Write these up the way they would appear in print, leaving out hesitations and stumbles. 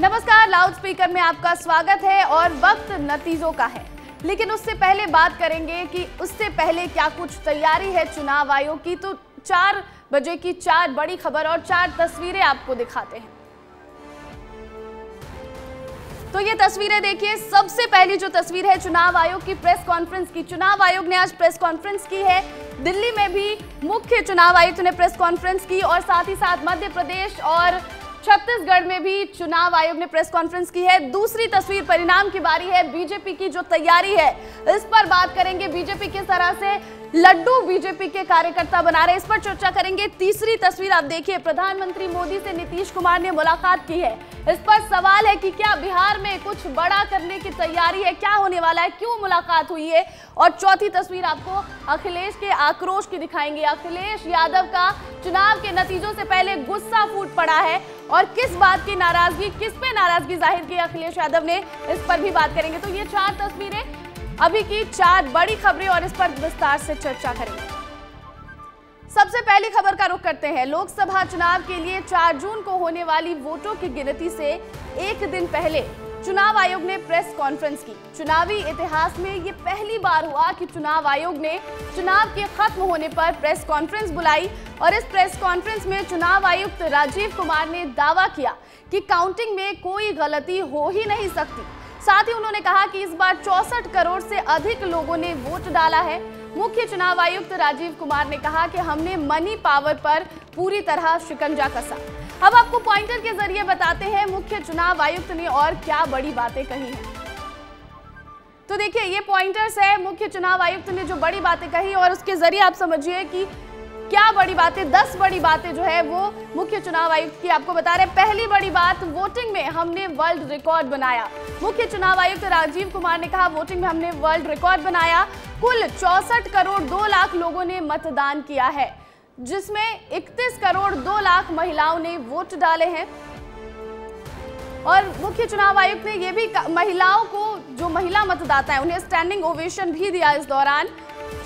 नमस्कार, loud speaker में आपका स्वागत है और वक्त नतीजों का है। लेकिन उससे पहले बात करेंगे कि उससे पहले क्या कुछ तैयारी है चुनाव आयोग की। तो 4 बजे की 4 बड़ी खबर और 4 तस्वीरें आपको दिखाते हैं। तो ये तस्वीरें देखिए। सबसे पहली जो तस्वीर है चुनाव आयोग की प्रेस कॉन्फ्रेंस की। चुनाव आयोग ने आज प्रेस कॉन्फ्रेंस की है। दिल्ली में भी मुख्य चुनाव आयुक्त ने प्रेस कॉन्फ्रेंस की और साथ ही साथ मध्य प्रदेश और छत्तीसगढ़ में भी चुनाव आयोग ने प्रेस कॉन्फ्रेंस की है। दूसरी तस्वीर परिणाम की बारी है। बीजेपी की जो तैयारी है इस पर बात करेंगे। बीजेपी किस तरह से लड्डू बीजेपी के कार्यकर्ता बना रहे, इस पर चर्चा करेंगे। तीसरी तस्वीर आप देखिए, प्रधानमंत्री मोदी से नीतीश कुमार ने मुलाकात की है। इस पर सवाल है कि क्या बिहार में कुछ बड़ा करने की तैयारी है, क्या होने वाला है, क्यों मुलाकात हुई है। और चौथी तस्वीर आपको अखिलेश के आक्रोश की दिखाएंगे। अखिलेश यादव का चुनाव के नतीजों से पहले गुस्सा फूट पड़ा है और किस बात की नाराजगी, किस पे नाराजगी जाहिर की अखिलेश यादव ने, इस पर भी बात करेंगे। तो ये 4 तस्वीरें अभी की 4 बड़ी खबरें और इस पर विस्तार से चर्चा करेंगे। सबसे पहली खबर का रुख करते हैं। लोकसभा चुनाव के लिए 4 जून को होने वाली वोटों की गिनती से एक दिन पहले चुनाव आयोग ने प्रेस कॉन्फ्रेंस की। चुनावी इतिहास में ये पहली बार हुआ कि चुनाव आयोग ने चुनाव के खत्म होने पर प्रेस कॉन्फ्रेंस बुलाई और इस प्रेस कॉन्फ्रेंस में चुनाव आयुक्त राजीव कुमार ने दावा किया कि काउंटिंग में कोई गलती हो ही नहीं सकती। साथ ही उन्होंने कहा कि इस बार 64 करोड़ से अधिक लोगों ने वोट डाला है। मुख्य चुनाव आयुक्त राजीव कुमार ने कहा कि हमने मनी पावर पर पूरी तरह शिकंजा कसा। अब आपको पॉइंटर के जरिए बताते हैं मुख्य चुनाव आयुक्त ने और क्या बड़ी बातें कही हैं। तो देखिए, ये पॉइंटर्स है मुख्य चुनाव आयुक्त ने जो बड़ी बातें कही और उसके जरिए आप समझिए कि क्या बड़ी बातें, 10 बड़ी बातें जो है वो मुख्य चुनाव आयुक्त की आपको बता रहे हैं। पहली बड़ी बात, वोटिंग में हमने वर्ल्ड रिकॉर्ड बनाया। मुख्य चुनाव आयुक्त राजीव कुमार ने कहा वोटिंग में हमने वर्ल्ड रिकॉर्ड बनाया। कुल 64 करोड़ 2 लाख लोगों ने मतदान किया है, जिसमें 31 करोड़ 2 लाख महिलाओं ने वोट डाले हैं। और मुख्य चुनाव आयुक्त ने यह भी महिलाओं को, जो महिला मतदाता है उन्हें स्टैंडिंग ओवेशन भी दिया इस दौरान।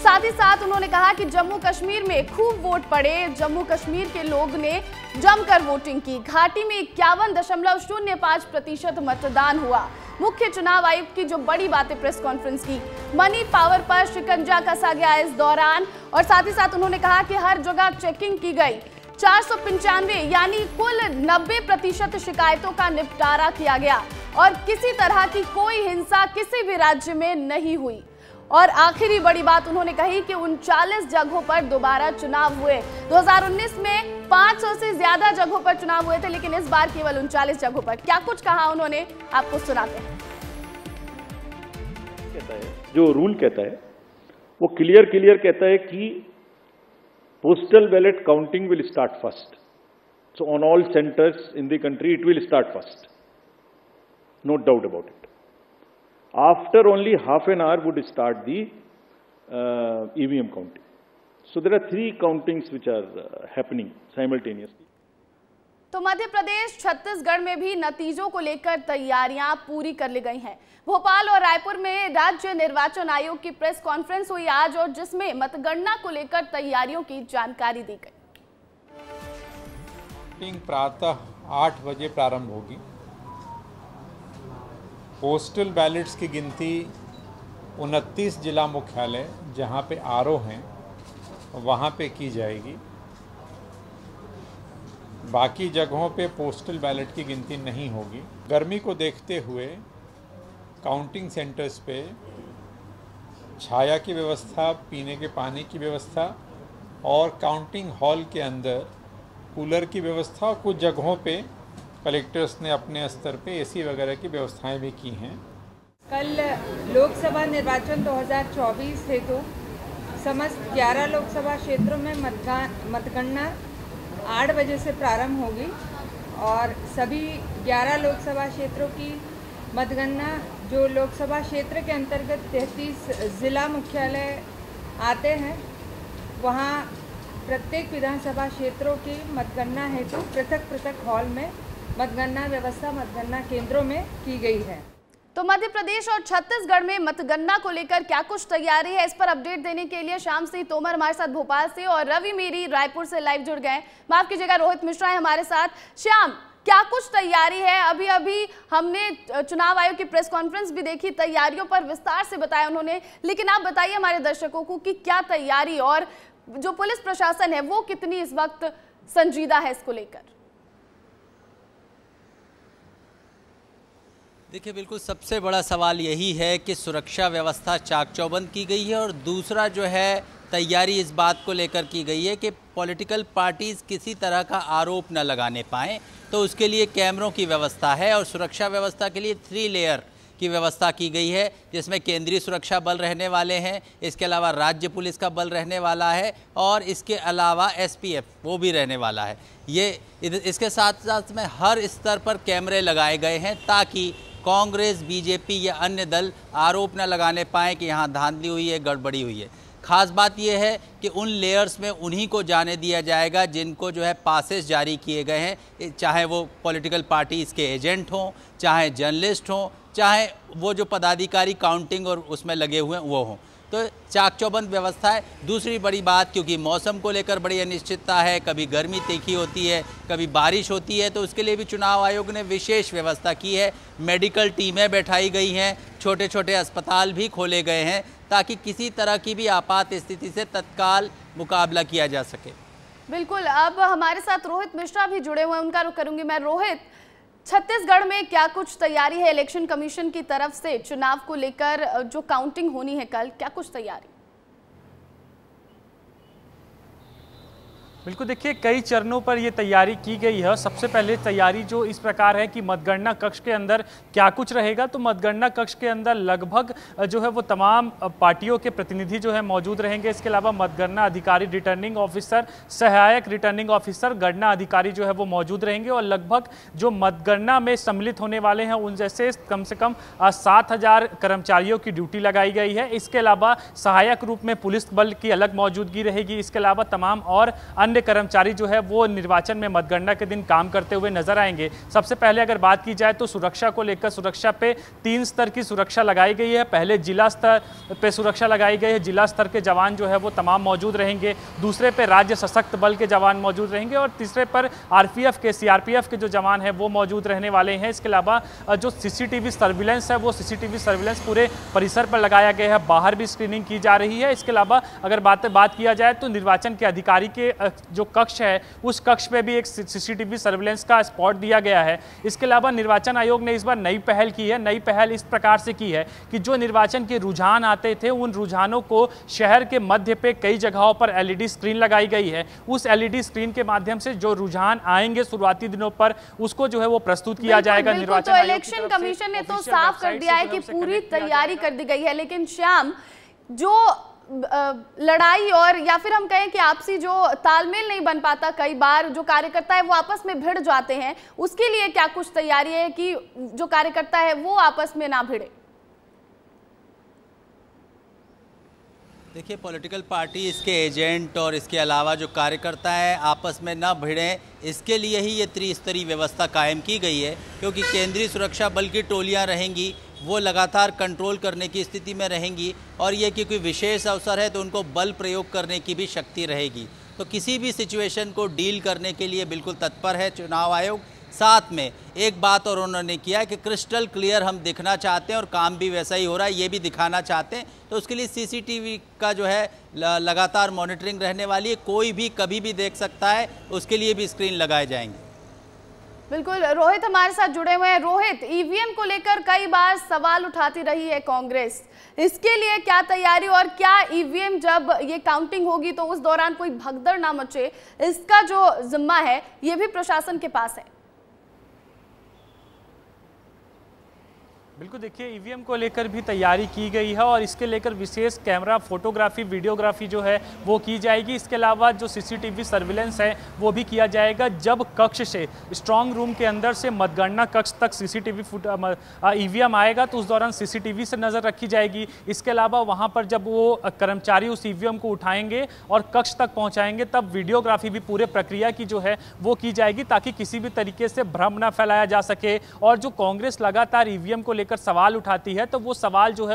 साथ ही साथ उन्होंने कहा कि जम्मू कश्मीर में खूब वोट पड़े। जम्मू कश्मीर के लोग ने जमकर वोटिंग की। घाटी में 51.05% मतदान हुआ। मुख्य चुनाव आयुक्त की जो बड़ी बातें प्रेस कॉन्फ्रेंस की, मनी पावर पर शिकंजा कसा गया इस दौरान। और साथ ही साथ उन्होंने कहा कि हर जगह चेकिंग की गई। 495 यानी कुल 90% शिकायतों का निपटारा किया गया और किसी तरह की कोई हिंसा किसी भी राज्य में नहीं हुई। और आखिरी बड़ी बात उन्होंने कही कि 39 जगहों पर दोबारा चुनाव हुए। 2019 में 500 से ज्यादा जगहों पर चुनाव हुए थे, लेकिन इस बार केवल 39 जगहों पर। क्या कुछ कहा उन्होंने, आपको सुनाते हैं। जो रूल कहता है वो क्लियर कहता है कि postal ballot counting will start first. So on all centres in the country it will start first, no doubt about it. After only half an hour would start the EVM counting. So there are 3 countings which are happening simultaneously. तो मध्य प्रदेश, छत्तीसगढ़ में भी नतीजों को लेकर तैयारियां पूरी कर ली गई हैं। भोपाल और रायपुर में राज्य निर्वाचन आयोग की प्रेस कॉन्फ्रेंस हुई आज और जिसमें मतगणना को लेकर तैयारियों की जानकारी दी गई। प्रातः 8 बजे प्रारंभ होगी। पोस्टल बैलेट्स की गिनती 29 जिला मुख्यालय जहां पे आरओ हैं वहां पे की जाएगी। बाकी जगहों पे पोस्टल बैलेट की गिनती नहीं होगी। गर्मी को देखते हुए काउंटिंग सेंटर्स पे छाया की व्यवस्था, पीने के पानी की व्यवस्था और काउंटिंग हॉल के अंदर कूलर की व्यवस्था और कुछ जगहों पे कलेक्टर्स ने अपने स्तर पे एसी वगैरह की व्यवस्थाएं भी की हैं। कल लोकसभा निर्वाचन 2024 हेतु समस्त 11 लोकसभा क्षेत्रों में मतगणना 8 बजे से प्रारंभ होगी और सभी 11 लोकसभा क्षेत्रों की मतगणना, जो लोकसभा क्षेत्र के अंतर्गत 33 जिला मुख्यालय आते हैं, वहाँ प्रत्येक विधानसभा क्षेत्रों की मतगणना हेतु पृथक हॉल में मतगणना व्यवस्था मतगणना केंद्रों में की गई है। तो मध्य प्रदेश और छत्तीसगढ़ में मतगणना को लेकर क्या कुछ तैयारी है, इस पर अपडेट देने के लिए श्याम सिंह तोमर हमारे साथ भोपाल से और रवि मेरी रायपुर से लाइव जुड़ गए। माफ कीजिएगा, रोहित मिश्रा है हमारे साथ। श्याम, क्या कुछ तैयारी है? अभी अभी हमने चुनाव आयोग की प्रेस कॉन्फ्रेंस भी देखी, तैयारियों पर विस्तार से बताया उन्होंने, लेकिन आप बताइए हमारे दर्शकों को कि क्या तैयारी और जो पुलिस प्रशासन है वो कितनी इस वक्त संजीदा है इसको लेकर? देखिए, बिल्कुल सबसे बड़ा सवाल यही है कि सुरक्षा व्यवस्था चाक चौबंद की गई है और दूसरा जो है तैयारी इस बात को लेकर की गई है कि पॉलिटिकल पार्टीज़ किसी तरह का आरोप न लगाने पाएँ, तो उसके लिए कैमरों की व्यवस्था है और सुरक्षा व्यवस्था के लिए 3 लेयर की व्यवस्था की गई है, जिसमें केंद्रीय सुरक्षा बल रहने वाले हैं, इसके अलावा राज्य पुलिस का बल रहने वाला है और इसके अलावा SPF वो भी रहने वाला है। इसके साथ साथ में हर स्तर पर कैमरे लगाए गए हैं ताकि कांग्रेस, बीजेपी या अन्य दल आरोप न लगाने पाएँ कि यहाँ धांधली हुई है, गड़बड़ी हुई है। खास बात यह है कि उन लेयर्स में उन्हीं को जाने दिया जाएगा जिनको जो है पासेस जारी किए गए हैं, चाहे वो पॉलिटिकल पार्टीज़ के एजेंट हों, चाहे जर्नलिस्ट हों, चाहे वो जो पदाधिकारी काउंटिंग और उसमें लगे हुए हैं वो हों। तो चाक चौबंद व्यवस्था है। दूसरी बड़ी बात, क्योंकि मौसम को लेकर बड़ी अनिश्चितता है, कभी गर्मी तीखी होती है, कभी बारिश होती है, तो उसके लिए भी चुनाव आयोग ने विशेष व्यवस्था की है। मेडिकल टीमें बैठाई गई हैं, छोटे छोटे अस्पताल भी खोले गए हैं ताकि किसी तरह की भी आपात स्थिति से तत्काल मुकाबला किया जा सके। बिल्कुल, अब हमारे साथ रोहित मिश्रा भी जुड़े हुए हैं, उनका रुख करूंगी मैं। रोहित, छत्तीसगढ़ में क्या कुछ तैयारी है इलेक्शन कमीशन की तरफ से चुनाव को लेकर? जो काउंटिंग होनी है कल, क्या कुछ तैयारी? बिल्कुल, देखिए कई चरणों पर ये तैयारी की गई है। सबसे पहले तैयारी जो इस प्रकार है कि मतगणना कक्ष के अंदर क्या कुछ रहेगा, तो मतगणना कक्ष के अंदर लगभग जो है वो तमाम पार्टियों के प्रतिनिधि जो है मौजूद रहेंगे। इसके अलावा मतगणना अधिकारी, रिटर्निंग ऑफिसर, सहायक रिटर्निंग ऑफिसर, गणना अधिकारी जो है वो मौजूद रहेंगे और लगभग जो मतगणना में सम्मिलित होने वाले हैं उन जैसे कम से कम 7,000 कर्मचारियों की ड्यूटी लगाई गई है। इसके अलावा सहायक रूप में पुलिस बल की अलग मौजूदगी रहेगी। इसके अलावा तमाम और अन्य कर्मचारी जो है वो निर्वाचन में मतगणना के दिन काम करते हुए नजर आएंगे। सबसे पहले अगर बात की जाए तो सुरक्षा को लेकर सुरक्षा पे 3 स्तर की सुरक्षा लगाई गई है। पहले जिला स्तर पे सुरक्षा लगाई गई है, जिला स्तर के जवान जो है वो तमाम मौजूद रहेंगे। दूसरे पे राज्य सशक्त बल के जवान मौजूद रहेंगे और तीसरे पर RPF के, CRPF के जो जवान हैं वो मौजूद रहने वाले हैं। इसके अलावा जो CCTV सर्विलेंस है वो CCTV सर्विलेंस पूरे परिसर पर लगाया गया है, बाहर भी स्क्रीनिंग की जा रही है। इसके अलावा अगर बात किया जाए तो निर्वाचन के अधिकारी के जो कक्ष है उस कक्ष पे भी एक CCTV सर्विलेंस का स्पॉट दिया गया है। इसके अलावा निर्वाचन आयोग ने इस बार नई पहल की है। नई पहल इस प्रकार से की है कि जो निर्वाचन के रुझान आते थे उन रुझानों को शहर के मध्य पे कई जगहों पर LED स्क्रीन लगाई गई है। उस LED स्क्रीन के माध्यम से जो रुझान आएंगे शुरुआती दिनों पर उसको जो है वो प्रस्तुत किया जाएगा। निर्वाचन तो इलेक्शन कमीशन ने तो साफ कर दिया है कि पूरी तैयारी कर दी गई है, लेकिन श्याम, जो लड़ाई और या फिर हम कहें कि आपसी जो तालमेल नहीं बन पाता, कई बार जो कार्यकर्ता है वो आपस में भिड़ जाते हैं, उसके लिए क्या कुछ तैयारी है कि जो कार्यकर्ता है वो आपस में ना भिड़े? देखिए, पॉलिटिकल पार्टी, इसके एजेंट और इसके अलावा जो कार्यकर्ता हैं आपस में न भिड़ें, इसके लिए ही ये त्रिस्तरीय व्यवस्था कायम की गई है। क्योंकि केंद्रीय सुरक्षा बल की टोलियां रहेंगी, वो लगातार कंट्रोल करने की स्थिति में रहेंगी और ये कि कोई विशेष अवसर है तो उनको बल प्रयोग करने की भी शक्ति रहेगी। तो किसी भी सिचुएशन को डील करने के लिए बिल्कुल तत्पर है चुनाव आयोग। साथ में एक बात और उन्होंने किया है कि क्रिस्टल क्लियर हम दिखना चाहते हैं और काम भी वैसा ही हो रहा है, ये भी दिखाना चाहते हैं। तो उसके लिए CCTV का जो है लगातार मॉनिटरिंग रहने वाली है, कोई भी कभी भी देख सकता है, उसके लिए भी स्क्रीन लगाए जाएंगे। बिल्कुल, रोहित हमारे साथ जुड़े हुए हैं। रोहित, EVM को लेकर कई बार सवाल उठाती रही है कांग्रेस, इसके लिए क्या तैयारी और क्या EVM जब ये काउंटिंग होगी तो उस दौरान कोई भगदड़ ना मचे, इसका जो जिम्मा है ये भी प्रशासन के पास है? बिल्कुल, देखिए EVM को लेकर भी तैयारी की गई है और इसके लेकर विशेष कैमरा, फोटोग्राफी, वीडियोग्राफी जो है वो की जाएगी। इसके अलावा जो CCTV सर्विलेंस है वो भी किया जाएगा। जब कक्ष से, स्ट्रांग रूम के अंदर से मतगणना कक्ष तक CCTV EVM आएगा तो उस दौरान CCTV से नज़र रखी जाएगी। इसके अलावा वहाँ पर जब वो कर्मचारी उस EVM को उठाएंगे और कक्ष तक पहुँचाएंगे तब वीडियोग्राफी भी पूरे प्रक्रिया की जो है वो की जाएगी ताकि किसी भी तरीके से भ्रम न फैलाया जा सके। और जो कांग्रेस लगातार EVM को लेकर सवाल उठाती है तो वो सवाल जो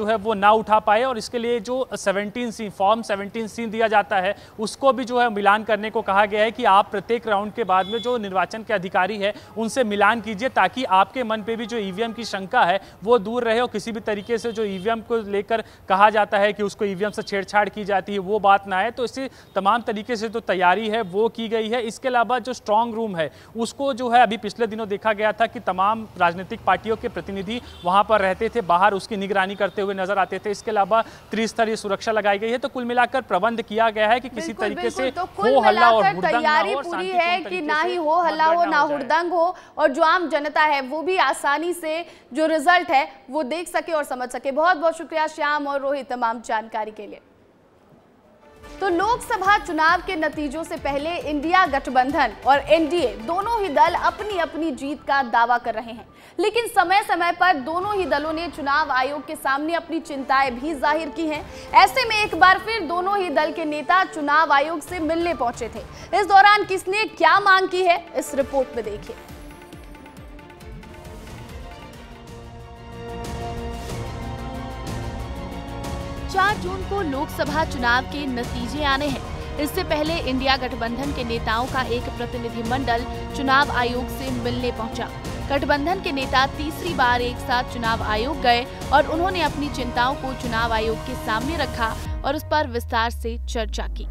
है वो ना उठा पाए, और इसके लिए जो 17C फॉर्म 17C दिया जाता है उसको भी जो है मिलान करने को कहा गया है कि आप प्रत्येक राउंड के बाद में जो निर्वाचन के अधिकारी है उनसे मिलान कीजिए, ताकि आपके मन पे भी जो ईवीएम की शंका है वो दूर रहे, और किसी भी तरीके से जो ईवीएम को लेकर कहा जाता है कि उसको ईवीएम से छेड़छाड़ की जाती है वो बात ना आए। तो इसी तमाम तरीके से जो तैयारी है वो की गई है। इसके अलावा जो स्ट्रांग रूम है उसको जो है अभी पिछले दिनों देखा गया था कि तमाम राजनीतिक पार्टियों के प्रतिनिधि वहां पर रहते थे, बाहर उसकी निगरानी करते हुए नजर आते थे। इसके अलावा त्रिस्तरीय सुरक्षा लगाई गई है। तो कुल मिलाकर प्रबंध किया गया है कि किसी तरीके से तो हो हल्ला और हुड़दंग ना तैयारी हो, पूरी है कि ना ही हो हल्ला हो ना हुड़दंग हो, और जो आम जनता है वो भी आसानी से जो रिजल्ट है वो देख सके और समझ सके। बहुत बहुत शुक्रिया श्याम और रोहित तमाम जानकारी के लिए। तो लोकसभा चुनाव के नतीजों से पहले इंडिया गठबंधन और एनडीए दोनों ही दल अपनी अपनी जीत का दावा कर रहे हैं, लेकिन समय समय पर दोनों ही दलों ने चुनाव आयोग के सामने अपनी चिंताएं भी जाहिर की हैं। ऐसे में एक बार फिर दोनों ही दल के नेता चुनाव आयोग से मिलने पहुंचे थे। इस दौरान किसने क्या मांग की है, इस रिपोर्ट में देखिए। 4 जून को लोकसभा चुनाव के नतीजे आने हैं। इससे पहले इंडिया गठबंधन के नेताओं का एक प्रतिनिधिमंडल चुनाव आयोग से मिलने पहुंचा। गठबंधन के नेता तीसरी बार एक साथ चुनाव आयोग गए और उन्होंने अपनी चिंताओं को चुनाव आयोग के सामने रखा और उस पर विस्तार से चर्चा की।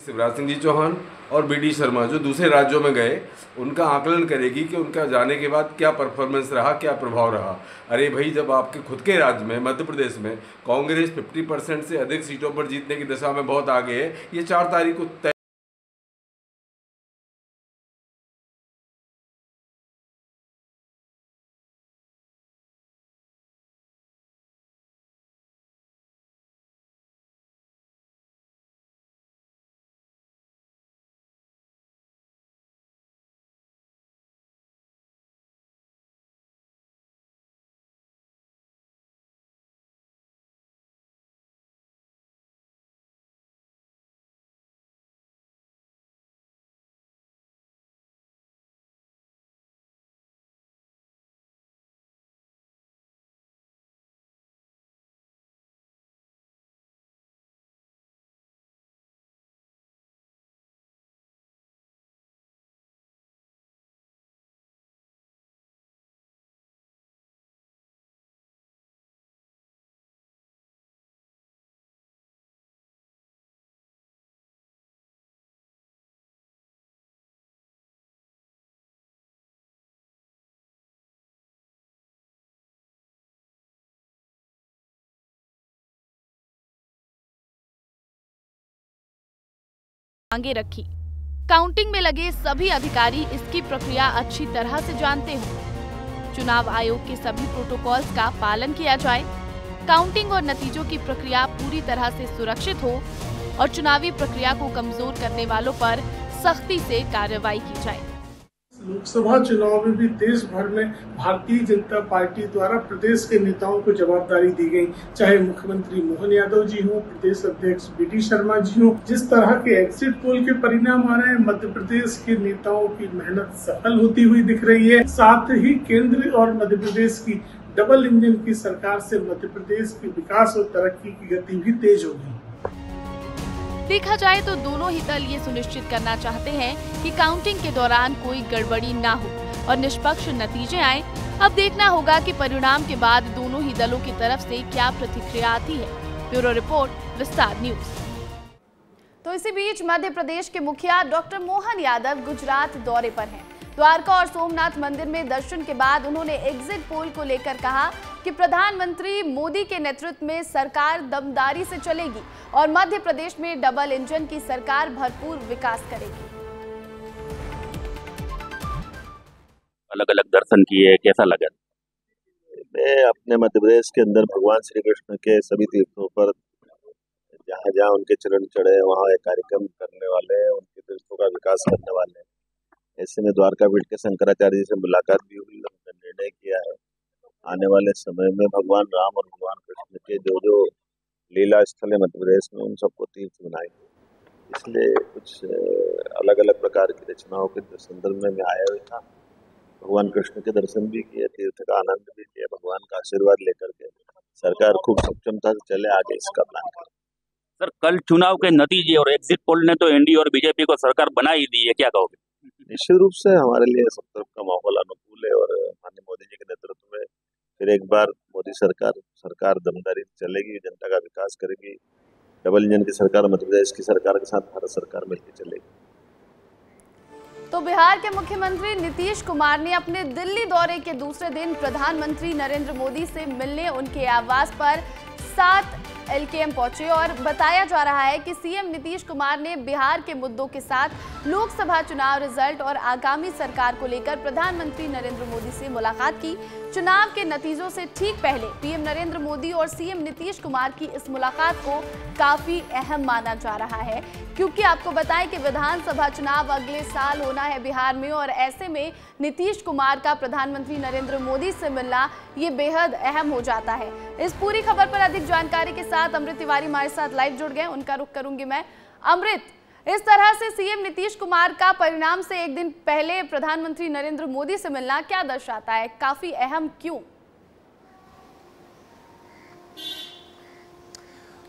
शिवराज सिंह जी चौहान और बीडी शर्मा जो दूसरे राज्यों में गए, उनका आकलन करेगी कि उनका जाने के बाद क्या परफॉर्मेंस रहा, क्या प्रभाव रहा। अरे भाई, जब आपके खुद के राज्य में मध्य प्रदेश में कांग्रेस 50% से अधिक सीटों पर जीतने की दिशा में बहुत आगे है, ये 4 तारीख को तय मांगे रखी। काउंटिंग में लगे सभी अधिकारी इसकी प्रक्रिया अच्छी तरह से जानते हों। चुनाव आयोग के सभी प्रोटोकॉल्स का पालन किया जाए। काउंटिंग और नतीजों की प्रक्रिया पूरी तरह से सुरक्षित हो और चुनावी प्रक्रिया को कमजोर करने वालों पर सख्ती से कार्रवाई की जाए। लोकसभा चुनाव में भी देश भर में भारतीय जनता पार्टी द्वारा प्रदेश के नेताओं को जवाबदारी दी गई, चाहे मुख्यमंत्री मोहन यादव जी हो, प्रदेश अध्यक्ष बीडी शर्मा जी हो। जिस तरह के एग्जिट पोल के परिणाम आ रहे हैं, मध्य प्रदेश के नेताओं की मेहनत सफल होती हुई दिख रही है। साथ ही केंद्र और मध्य प्रदेश की डबल इंजन की सरकार से मध्य प्रदेश की विकास और तरक्की की गति भी तेज होगी। देखा जाए तो दोनों ही दल ये सुनिश्चित करना चाहते हैं कि काउंटिंग के दौरान कोई गड़बड़ी ना हो और निष्पक्ष नतीजे आए। अब देखना होगा कि परिणाम के बाद दोनों ही दलों की तरफ से क्या प्रतिक्रिया आती है। ब्यूरो रिपोर्ट, विस्तार न्यूज। तो इसी बीच मध्य प्रदेश के मुखिया डॉक्टर मोहन यादव गुजरात दौरे पर हैं। द्वारका और सोमनाथ मंदिर में दर्शन के बाद उन्होंने एग्जिट पोल को लेकर कहा कि प्रधानमंत्री मोदी के नेतृत्व में सरकार दमदारी से चलेगी और मध्य प्रदेश में डबल इंजन की सरकार भरपूर विकास करेगी। अलग अलग दर्शन किए, कैसा लगा? मैं अपने मध्य प्रदेश के अंदर भगवान श्री कृष्ण के सभी तीर्थों पर जहाँ जहाँ उनके चरण चढ़े वहाँ एक कार्यक्रम करने वाले हैं, उनके तीर्थों का विकास करने वाले हैं। ऐसे में द्वारका पीठ के शंकराचार्य जी से मुलाकात भी हुई। उन्होंने निर्णय किया है आने वाले समय में भगवान राम और भगवान कृष्ण के जो जो लीला स्थल है मध्य प्रदेश में, उन सबको तीर्थ बनाएंगे। इसलिए कुछ अलग अलग प्रकार की रचनाओं के संदर्भ में मैं आया हुआ था भगवान कृष्ण के दर्शन भी किए, तीर्थ का आनंद भी किया, भगवान का आशीर्वाद लेकर के सरकार खूब सक्षमता से चले आगे, इसका प्लान करें। सर, कल चुनाव के नतीजे और एग्जिट पोल ने तो एनडीए और बीजेपी को सरकार बना ही दी है, क्या कहोगे? निश्चित रूप से हमारे लिए सब तरफ का माहौल अनुकूल है और माननीय मोदी जी के नेतृत्व में फिर एक बार मोदी सरकार दमदारी चलेगी, जनता का विकास करेगी। डबल इंजन की सरकार, मध्य प्रदेश की सरकार के साथ भारत सरकार मिलकर चलेगी। तो बिहार के मुख्यमंत्री नीतीश कुमार ने अपने दिल्ली दौरे के दूसरे दिन प्रधानमंत्री नरेंद्र मोदी से मिलने उनके आवास पर 7 LKM पहुंचे और बताया जा रहा है कि सीएम नीतीश कुमार ने बिहार के मुद्दों के साथ लोकसभा चुनाव रिजल्ट और आगामी सरकार को लेकर प्रधानमंत्री नरेंद्र मोदी से मुलाकात की। चुनाव के नतीजों से ठीक पहले पीएम नरेंद्र मोदी और सीएम नीतीश कुमार की इस मुलाकात को काफी अहम माना जा रहा है, क्योंकि आपको बताएं कि विधानसभा चुनाव अगले साल होना है बिहार में और ऐसे में नीतीश कुमार का प्रधानमंत्री नरेंद्र मोदी से मिलना ये बेहद अहम हो जाता है। इस पूरी खबर पर अधिक जानकारी के साथ अमृत तिवारी हमारे साथ लाइव जुड़ गए, उनका रुख करूंगी मैं। अमृत, इस तरह से सीएम नीतीश कुमार का परिणाम से एक दिन पहले प्रधानमंत्री नरेंद्र मोदी से मिलना क्या दर्शाता है, काफी अहम क्यों?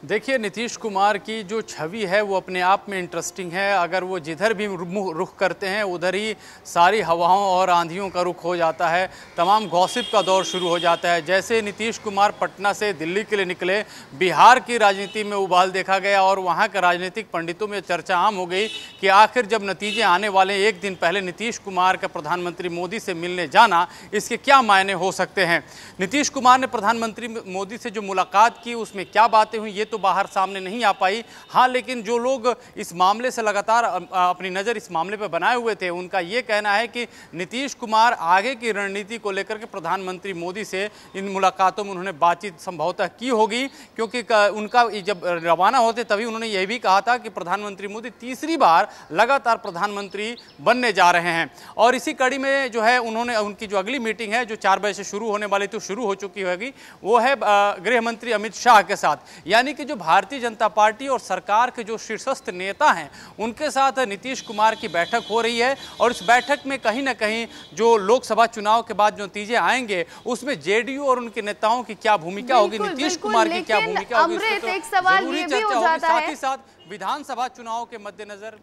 देखिए, नीतीश कुमार की जो छवि है वो अपने आप में इंटरेस्टिंग है। अगर वो जिधर भी रुख करते हैं उधर ही सारी हवाओं और आंधियों का रुख हो जाता है, तमाम गॉसिप का दौर शुरू हो जाता है। जैसे नीतीश कुमार पटना से दिल्ली के लिए निकले, बिहार की राजनीति में उबाल देखा गया और वहाँ के राजनीतिक पंडितों में चर्चा आम हो गई कि आखिर जब नतीजे आने वाले एक दिन पहले नीतीश कुमार का प्रधानमंत्री मोदी से मिलने जाना, इसके क्या मायने हो सकते हैं। नीतीश कुमार ने प्रधानमंत्री मोदी से जो मुलाकात की उसमें क्या बातें हुई ये तो बाहर सामने नहीं आ पाई। हाँ, लेकिन जो लोग इस मामले से लगातार अपनी नज़र इस मामले पर बनाए हुए थे उनका ये कहना है कि नीतीश कुमार आगे की रणनीति को लेकर के प्रधानमंत्री मोदी से इन मुलाकातों में उन्होंने बातचीत संभवतः की होगी, क्योंकि उनका जब रवाना होते तभी उन्होंने यह भी कहा था कि प्रधानमंत्री मोदी तीसरी बार लगातार प्रधानमंत्री बनने जा रहे हैं। और इसी कड़ी में जो है उन्होंने उनकी जो अगली मीटिंग है जो 4 बजे से शुरू होने वाली तो शुरू हो चुकी होगी, वो है गृह मंत्री अमित शाह के साथ। यानी कि जो भारतीय जनता पार्टी और सरकार के जो शीर्षस्थ नेता हैं उनके साथ नीतीश कुमार की बैठक हो रही है और इस बैठक में कहीं ना कहीं जो लोकसभा चुनाव के बाद जो नतीजे आएंगे उसमें जेडीयू और उनके नेताओं की क्या भूमिका होगी, नीतीश कुमार की क्या भूमिका होगी, एक सवाल ये भी हो जाता है। साथ ही साथ विधानसभा चुनाव के मद्देनजर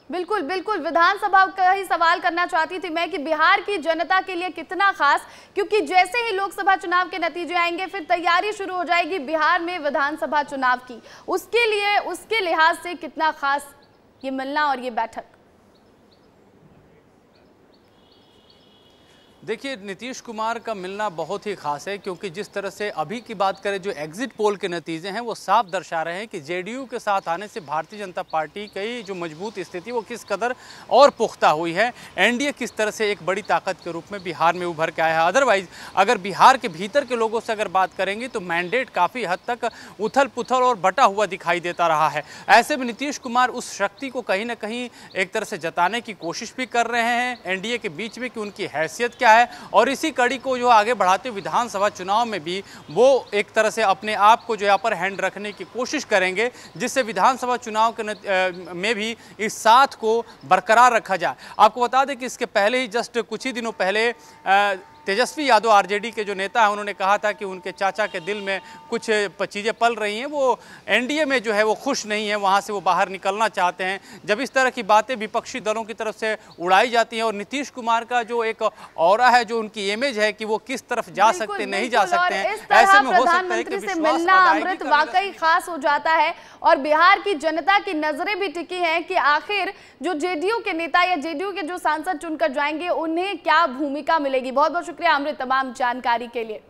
बिल्कुल विधानसभा का ही सवाल करना चाहती थी मैं कि बिहार की जनता के लिए कितना खास, क्योंकि जैसे ही लोकसभा चुनाव के नतीजे आएंगे फिर तैयारी शुरू हो जाएगी बिहार में विधानसभा चुनाव की, उसके लिए उसके लिहाज से कितना खास ये मिलना और ये बैठक। देखिए, नीतीश कुमार का मिलना बहुत ही खास है, क्योंकि जिस तरह से अभी की बात करें जो एग्जिट पोल के नतीजे हैं वो साफ दर्शा रहे हैं कि जेडीयू के साथ आने से भारतीय जनता पार्टी की जो मजबूत स्थिति वो किस कदर और पुख्ता हुई है, एनडीए किस तरह से एक बड़ी ताकत के रूप में बिहार में उभर के आया है। अदरवाइज अगर बिहार के भीतर के लोगों से अगर बात करेंगे तो मैंडेट काफ़ी हद तक उथल पुथल और बटा हुआ दिखाई देता रहा है। ऐसे में नीतीश कुमार उस शक्ति को कहीं ना कहीं एक तरह से जताने की कोशिश भी कर रहे हैं एनडीए के बीच में कि उनकी हैसियत क्या है, और इसी कड़ी को जो आगे बढ़ाते विधानसभा चुनाव में भी वो एक तरह से अपने आप को जो अपर हैंड रखने की कोशिश करेंगे, जिससे विधानसभा चुनाव के में भी इस साथ को बरकरार रखा जाए। आपको बता दें कि इसके पहले ही जस्ट कुछ ही दिनों पहले तेजस्वी यादव आरजेडी के जो नेता हैं उन्होंने कहा था कि उनके चाचा के दिल में कुछ चीज़ें पल रही हैं, वो एनडीए में जो है वो खुश नहीं है, वहाँ से वो बाहर निकलना चाहते हैं। जब इस तरह की बातें विपक्षी दलों की तरफ से उड़ाई जाती हैं और नीतीश कुमार का जो एक ऑरा है, जो उनकी इमेज है कि वो किस तरफ जा सकते नहीं जा सकते हैं, ऐसे में हो सकता है कि मिलना अमृत वाकई खास हो जाता है और बिहार की जनता की नजरें भी टिकी हैं कि आखिर जो जेडीयू के नेता या जेडीयू के जो सांसद चुनकर जाएंगे उन्हें क्या भूमिका मिलेगी। बहुत बहुत शुक्रिया अमृत तमाम जानकारी के लिए।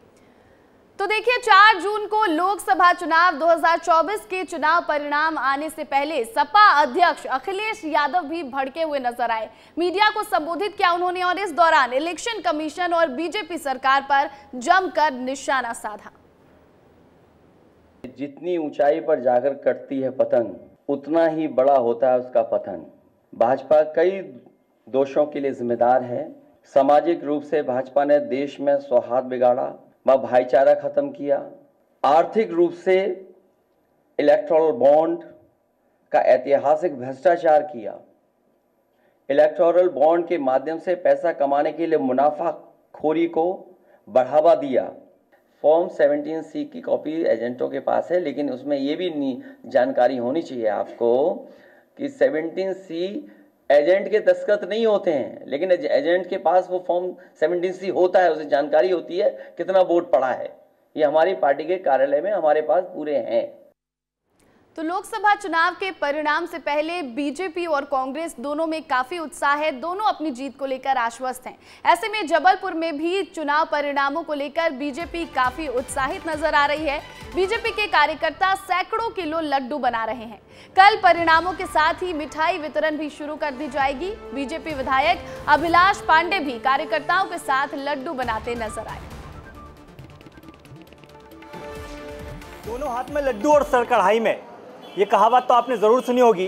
तो देखिए, 4 जून को लोकसभा चुनाव 2024 के चुनाव परिणाम आने से पहले सपा अध्यक्ष अखिलेश यादव भी भड़के हुए नजर आए। मीडिया को संबोधित किया उन्होंने और इस दौरान इलेक्शन कमीशन और बीजेपी सरकार पर जमकर निशाना साधा। जितनी ऊंचाई पर जाकर कटती है पतंग, उतना ही बड़ा होता है उसका पतन। भाजपा कई दोषों के लिए जिम्मेदार है। सामाजिक रूप से भाजपा ने देश में सौहार्द बिगाड़ा व भाईचारा खत्म किया। आर्थिक रूप से इलेक्टोरल बॉन्ड का ऐतिहासिक भ्रष्टाचार किया। इलेक्टोरल बॉन्ड के माध्यम से पैसा कमाने के लिए मुनाफाखोरी को बढ़ावा दिया। फॉर्म 17C की कॉपी एजेंटों के पास है, लेकिन उसमें ये भी जानकारी होनी चाहिए आपको कि 17C एजेंट के दस्तखत नहीं होते हैं, लेकिन एजेंट के पास वो फॉर्म 17C होता है, उसे जानकारी होती है कितना वोट पड़ा है। ये हमारी पार्टी के कार्यालय में हमारे पास पूरे हैं। तो लोकसभा चुनाव के परिणाम से पहले बीजेपी और कांग्रेस दोनों में काफी उत्साह है, दोनों अपनी जीत को लेकर आश्वस्त हैं। ऐसे में जबलपुर में भी चुनाव परिणामों को लेकर बीजेपी काफी उत्साहित नजर आ रही है। बीजेपी के कार्यकर्ता सैकड़ों किलो लड्डू बना रहे हैं। कल परिणामों के साथ ही मिठाई वितरण भी शुरू कर दी जाएगी। बीजेपी विधायक अभिलाष पांडे भी कार्यकर्ताओं के साथ लड्डू बनाते नजर आए। दोनों हाथ में लड्डू और सर कढ़ाई में, ये कहावत तो आपने ज़रूर सुनी होगी,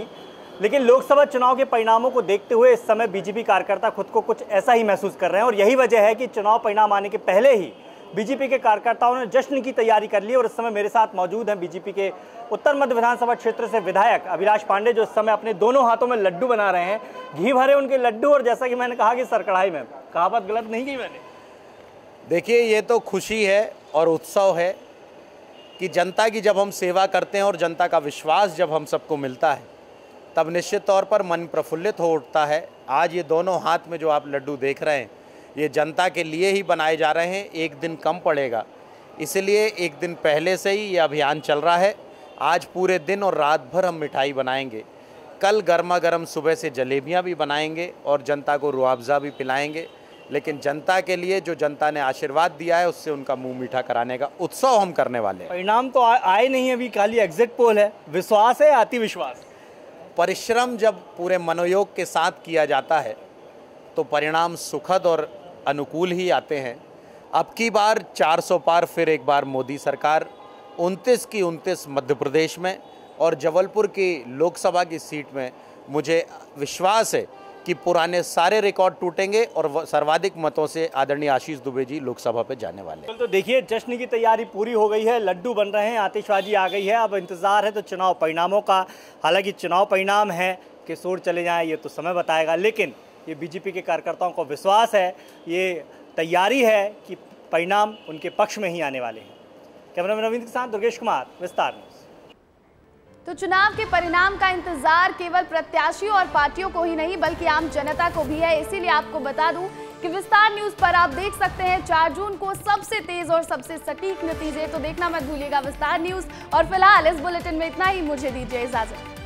लेकिन लोकसभा चुनाव के परिणामों को देखते हुए इस समय बीजेपी कार्यकर्ता खुद को कुछ ऐसा ही महसूस कर रहे हैं। और यही वजह है कि चुनाव परिणाम आने के पहले ही बीजेपी के कार्यकर्ताओं ने जश्न की तैयारी कर ली। और इस समय मेरे साथ मौजूद हैं बीजेपी के उत्तर मध्य विधानसभा क्षेत्र से विधायक अभिलाष पांडे, जो इस समय अपने दोनों हाथों में लड्डू बना रहे हैं, घी भरे उनके लड्डू। और जैसा कि मैंने कहा कि सर कढ़ाई में, कहावत गलत नहीं की मैंने। देखिए, ये तो खुशी है और उत्सव है कि जनता की जब हम सेवा करते हैं और जनता का विश्वास जब हम सबको मिलता है, तब निश्चित तौर पर मन प्रफुल्लित हो उठता है। आज ये दोनों हाथ में जो आप लड्डू देख रहे हैं, ये जनता के लिए ही बनाए जा रहे हैं। एक दिन कम पड़ेगा, इसलिए एक दिन पहले से ही ये अभियान चल रहा है। आज पूरे दिन और रात भर हम मिठाई बनाएंगे। कल गर्मा गर्म सुबह से जलेबियाँ भी बनाएंगे और जनता को रुआवजा भी पिलाएंगे। लेकिन जनता के लिए जो जनता ने आशीर्वाद दिया है, उससे उनका मुंह मीठा कराने का उत्सव हम करने वाले हैं। परिणाम तो आए नहीं, अभी खाली एग्जिट पोल है। विश्वास है, अति विश्वास। परिश्रम जब पूरे मनोयोग के साथ किया जाता है तो परिणाम सुखद और अनुकूल ही आते हैं। अब की बार 400 पार फिर एक बार मोदी सरकार, 29 की 29 मध्य प्रदेश में और जबलपुर की लोकसभा की सीट में मुझे विश्वास है कि पुराने सारे रिकॉर्ड टूटेंगे और सर्वाधिक मतों से आदरणीय आशीष दुबे जी लोकसभा पे जाने वाले हैं। तो देखिए, जश्न की तैयारी पूरी हो गई है, लड्डू बन रहे हैं, आतिशबाजी आ गई है। अब इंतजार है तो चुनाव परिणामों का। हालांकि चुनाव परिणाम है कि शोर चले जाएं, ये तो समय बताएगा, लेकिन ये बीजेपी के कार्यकर्ताओं को विश्वास है, ये तैयारी है कि परिणाम उनके पक्ष में ही आने वाले हैं। कैमरामैन रविंद्र के साथ दुर्गेश कुमार, विस्तार न्यूज। तो चुनाव के परिणाम का इंतजार केवल प्रत्याशियों और पार्टियों को ही नहीं बल्कि आम जनता को भी है। इसीलिए आपको बता दूं कि विस्तार न्यूज पर आप देख सकते हैं 4 जून को सबसे तेज और सबसे सटीक नतीजे। तो देखना मत भूलिएगा विस्तार न्यूज। और फिलहाल इस बुलेटिन में इतना ही, मुझे दीजिए इजाजत।